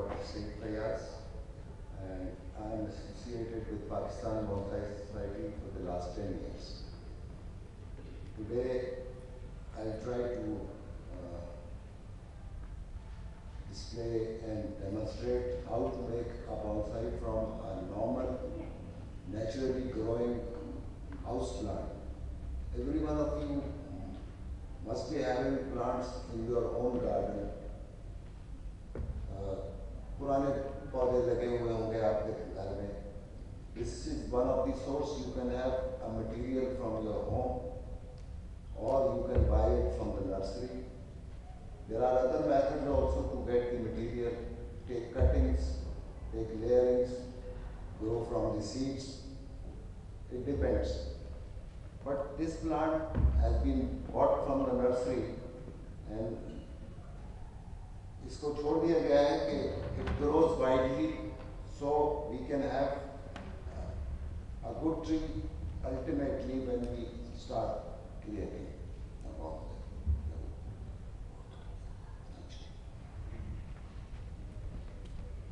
Dr. Sheikh Fayaz, and I am associated with Pakistan Bonsai Society for the last 10 years. Today, I'll try to display and demonstrate how to make a bonsai from a normal, naturally growing house plant. Every one of you must be having plants in your own garden. पुराने पौधे लगे हुए होंगे आपके घर में. This is one of the source you can have a material from your home, or you can buy it from the nursery. There are other methods also to get the material. Take cuttings, take layerings, grow from the seeds. It depends. But this plant has been bought from the nursery and इसको छोड़ दिया गया है कि it grows widely, so we can have a good tree ultimately when we start creating a bonsai.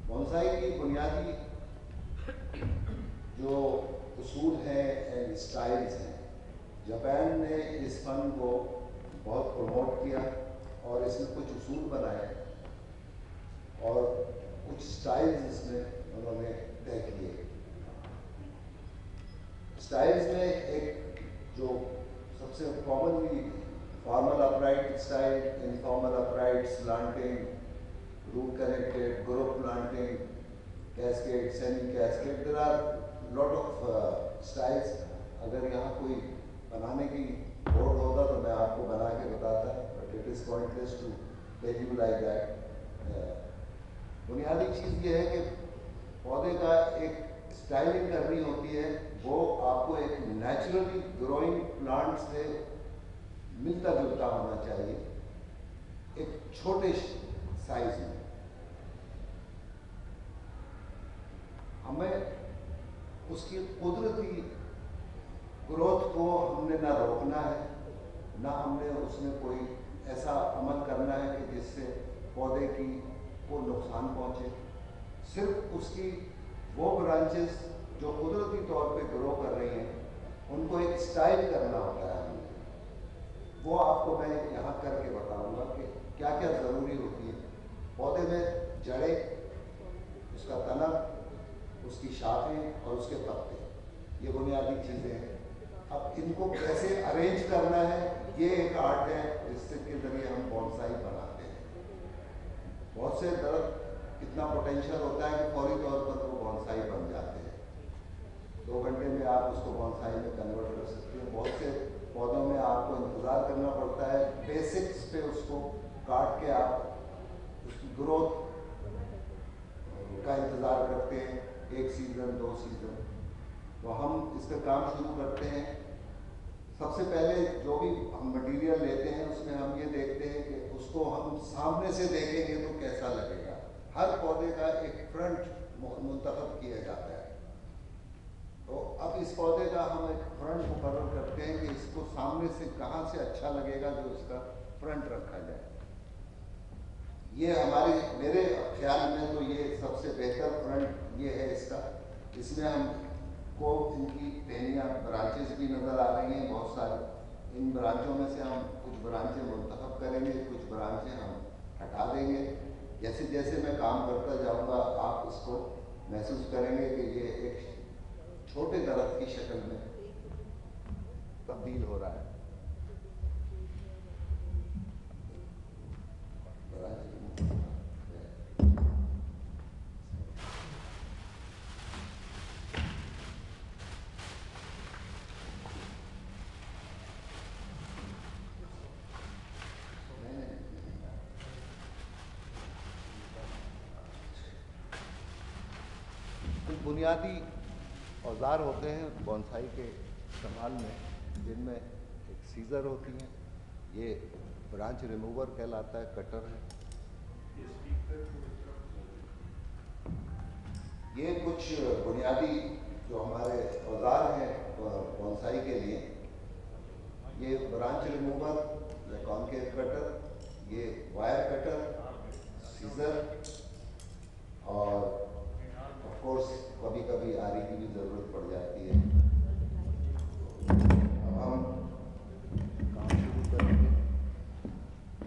Bonsai की बुनियादी जो उसूल हैं एंड स्टाइल्स हैं, जापान ने इस फन को बहुत प्रमोट किया और इसमें कुछ उसूल बनाए और कुछ स्टाइल्स इसमें उन्होंने तय किए. स्टाइल्स में एक जो सबसे commonly formal upright style, informal upright, slanting, root connected, group planting, cascade, semi cascade, there are lot of styles. अगर यहाँ कोई बनाने की बोर्ड होता तो मैं आपको बना के बताता, but it is pointless to tell you like that. बुनियादी चीज़ ये है कि पौधे का एक स्टाइलिंग करनी होती है, वो आपको एक नेचुरली ग्रोइंग प्लांट से मिलता जुलता होना चाहिए, एक छोटे साइज में. हमें उसकी कुदरती ग्रोथ को हमने ना रोकना है, ना हमने उसमें कोई ऐसा अमल करना है कि जिससे पौधे की को नुकसान पहुंचे. सिर्फ उसकी वो ब्रांचेस जो कुदरती तौर पे ग्रो कर रही हैं उनको एक स्टाइल करना होता है. वो आपको मैं यहाँ करके बताऊंगा कि क्या क्या ज़रूरी होती है. पौधे में जड़ें, उसका तना, उसकी शाखें और उसके पत्ते, ये बुनियादी चीज़ें हैं. अब इनको कैसे अरेंज करना है, ये एक आर्ट है जिसके ज़रिए हम बॉन्साई बनाते हैं. बहुत से दरख्त इतना पोटेंशियल होता है कि फौरी तौर पर वो बॉन्साई बन जाते हैं. 2 घंटे में आप उसको बॉन्साई में कन्वर्ट कर सकते हैं. बहुत से पौधों में आपको इंतज़ार करना पड़ता है, बेसिक्स पे उसको काट के आप उसकी ग्रोथ का इंतज़ार करते हैं, 1 सीज़न 2 सीज़न. तो हम इस पर काम शुरू करते हैं. सबसे पहले जो भी हम मटेरियल लेते हैं उसमें हम ये देखते हैं कि उसको हम सामने से देखेंगे तो कैसा लगेगा. हर पौधे का एक फ्रंट मुंतखब किया जाता है. तो अब इस पौधे का हम एक फ्रंट मुकर्रर करते हैं कि इसको सामने से कहाँ से अच्छा लगेगा जो इसका फ्रंट रखा जाए. ये मेरे ख्याल में तो ये सबसे बेहतर फ्रंट ये है इसका. इसमें हमको इनकी टहनियाँ, ब्रांचेस भी नज़र आ रही हैं बहुत सारी. इन ब्रांचों में से हम कुछ ब्रांचें मुंतखब करेंगे, कुछ ब्रांचें हम हटा देंगे. जैसे जैसे मैं काम करता जाऊंगा आप इसको महसूस करेंगे कि ये एक छोटे दरख्त की शक्ल में तब्दील हो रहा है. बुनियादी औजार होते हैं बॉन्साई के इस्तेमाल में, जिनमें एक सीज़र होती हैं, ये ब्रांच रिमूवर कहलाता है, कटर है. ये कुछ बुनियादी जो हमारे औजार हैं बॉन्साई के लिए, ये ब्रांच रिमूवर या कॉनकेव कटर, ये वायर कटर, सीज़र, और ऑफ कोर्स कभी कभी आरी की भी ज़रूरत पड़ जाती है। अब हम काम शुरू करेंगे।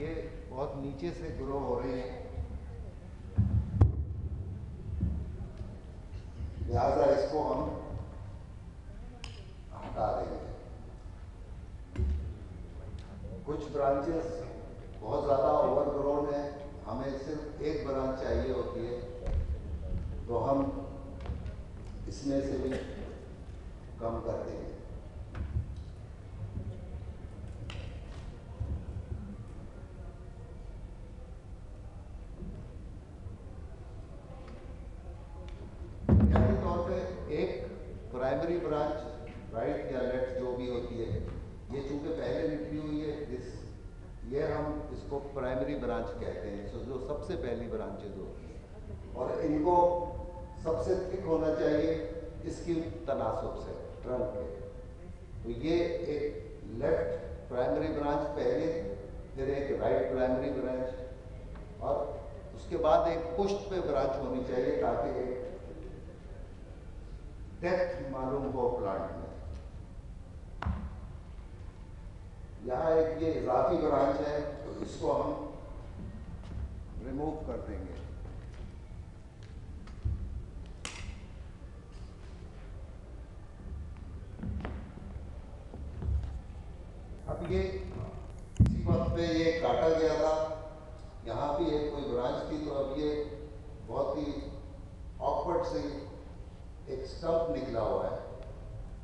ये बहुत नीचे से ग्रो हो रही है, लिहाजा इसको हम हटा देंगे। कुछ ब्रांचेस बहुत ज़्यादा ओवरग्रोन है, हमें सिर्फ एक ब्रांच चाहिए होती है, तो हम इसमें से भी कम कर देंगे। बुनियादी तौर पे एक प्राइमरी ब्रांच राइट या लेफ्ट जो भी होती है, ये चूंकि पहले निकली हुई है, ये हम इसको प्राइमरी ब्रांच कहते हैं, जो सबसे पहली ब्रांचेज होती है, और इनको सबसे थिक होना चाहिए इसकी तनासुब से ट्रंक के। तो ये एक लेफ्ट प्राइमरी ब्रांच पहले, फिर एक राइट प्राइमरी ब्रांच, और उसके बाद एक पुष्ट पे ब्रांच होनी चाहिए ताकि एक डेप्थ मालूम हो प्लांट में। यहाँ एक ये इजाफी ब्रांच है, तो इसको हम रिमूव कर देंगे। अब ये इसी वक्त पे ये काटा गया था, यहाँ भी एक कोई ब्रांच थी, तो अब ये बहुत ही ऑकवर्ड से एक स्टंप निकला हुआ है,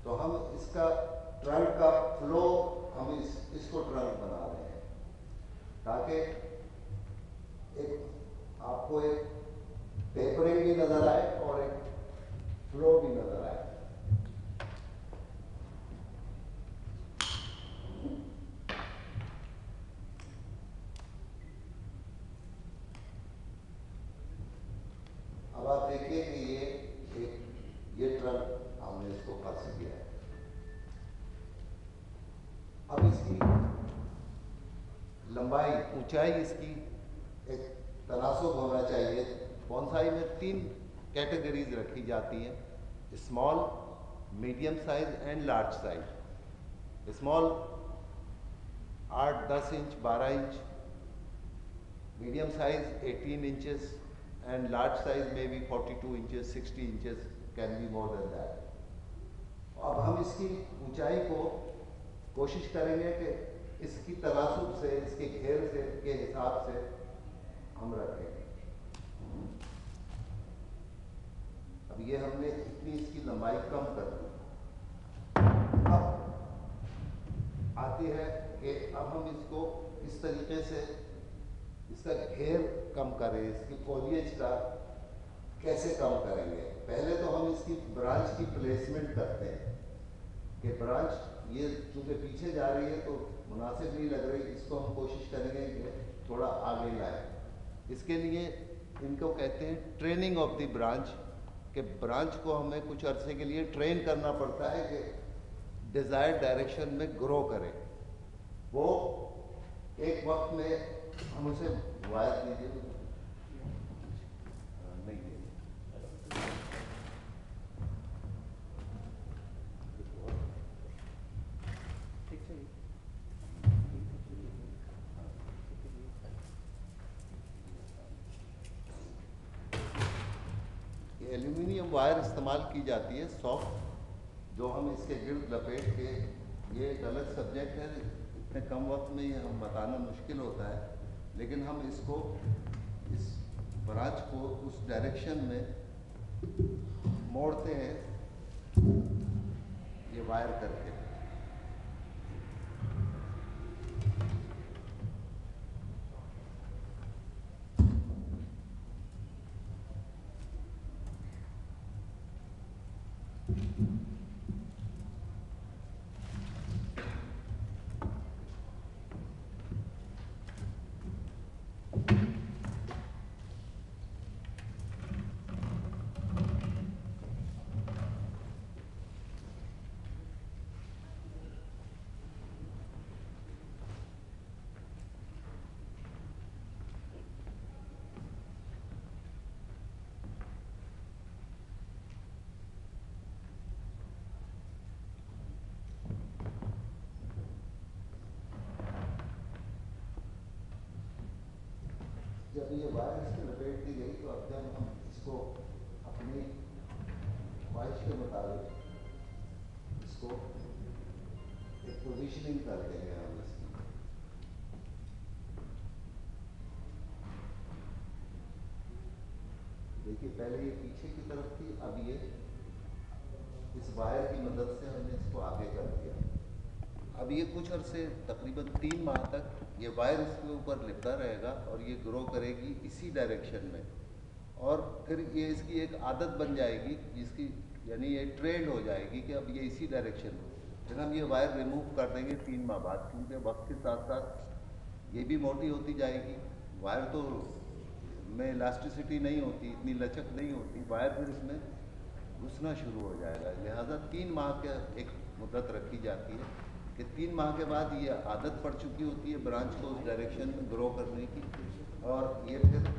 तो हम इसका ट्रंक का फ्लो हम इसको ट्रंक बना रहे हैं ताकि एक आपको एक टेपरिंग भी नजर आए और एक फ्लो भी नजर आए। अब आप देखिए कि ये ट्रंक हमने इसको फंस किया है। अब इसकी लंबाई, ऊंचाई इसकी एक तनासुब होना चाहिए। बोनसाई में 3 कैटेगरीज रखी जाती हैं, small, medium size and large size. Small 8-10 inch, 12 inch, medium size 18 inches and large size may be 42 inches, 60 inches, can be more than that. अब हम इसकी ऊंचाई को कोशिश करेंगे कि इसकी तनासुब से, इसके घेर से के हिसाब से हम रखेंगे। अब ये हमने इतनी इसकी लंबाई कम कर दी। अब आती है कि अब हम इसको इस तरीके से इसका घेर कम करें, इसकी फोलिएज का कैसे कम करेंगे। पहले तो हम इसकी ब्रांच की प्लेसमेंट करते हैं कि ब्रांच ये चूंकि पीछे जा रही है तो मुनासिब नहीं लग रही, इसको हम कोशिश करेंगे कि थोड़ा आगे लाए। इसके लिए इनको कहते हैं ट्रेनिंग ऑफ द ब्रांच, कि ब्रांच को हमें कुछ अरसे के लिए ट्रेन करना पड़ता है कि डिज़ायर्ड डायरेक्शन में ग्रो करें। वो एक वक्त में हम उसे वायर दीजिए, नहीं ठीक है। ये एल्यूमिनियम वायर इस्तेमाल की जाती है सॉफ्ट, जो हम इसके गिर्द लपेट के, ये एक अलग सब्जेक्ट है, इतने कम वक्त में ये हम बताना मुश्किल होता है, लेकिन हम इसको इस ब्रांच को उस डायरेक्शन में मोड़ते हैं ये वायर करके। जब ये वायर इस पर लपेट दी गई तो अब जब हम इसको अपनी ख्वाहिश के मुताबिक इसको एक पोजीशनिंग कर देंगे हम इसकी। देखिए पहले ये पीछे की तरफ थी, अब ये इस वायर की मदद से हमने इसको आगे कर दिया। अब ये कुछ अरसे तकरीबन 3 माह तक ये वायर इसके ऊपर लिपटा रहेगा और ये ग्रो करेगी इसी डायरेक्शन में, और फिर ये इसकी एक आदत बन जाएगी जिसकी यानी ये ट्रेंड हो जाएगी कि अब ये इसी डायरेक्शन में। फिर हम ये वायर रिमूव कर देंगे 3 माह बाद, क्योंकि वक्त के साथ साथ ये भी मोटी होती जाएगी। वायर तो में इलास्टिसिटी नहीं होती, इतनी लचक नहीं होती, वायर फिर इसमें घुसना शुरू हो जाएगा। लिहाजा 3 माह का एक मुद्दत रखी जाती है कि 3 माह के बाद ये आदत पड़ चुकी होती है ब्रांच को उस डायरेक्शन में ग्रो करने की, और ये फिर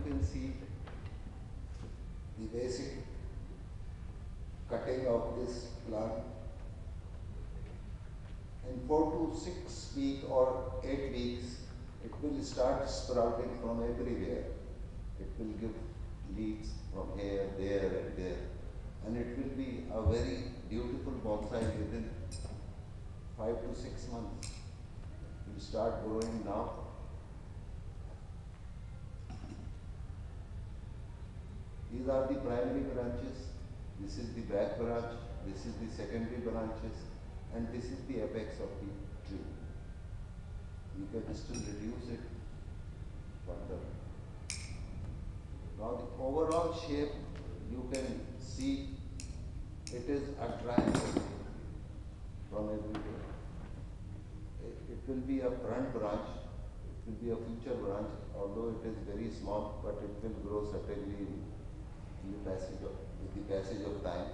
can see the basic cutting of this plant. In 4 to 6 weeks or 8 weeks, it will start sprouting from everywhere. It will give leaves from here, there and there. And it will be a very beautiful bonsai within 5 to 6 months. It will start growing now. These are the primary branches. This is the back branch. This is the secondary branches. And this is the apex of the tree. You can still reduce it further. Now the overall shape, you can see it is a triangle from everywhere. It will be a front branch, it will be a future branch, although it is very small, but it will grow certainly with the passage of time.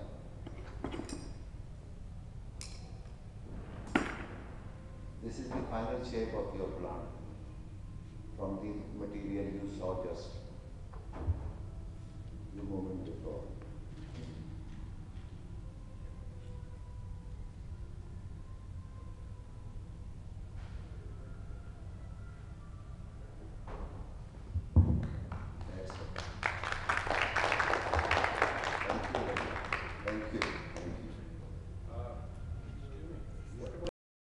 This is the final shape of your plant from the material you saw just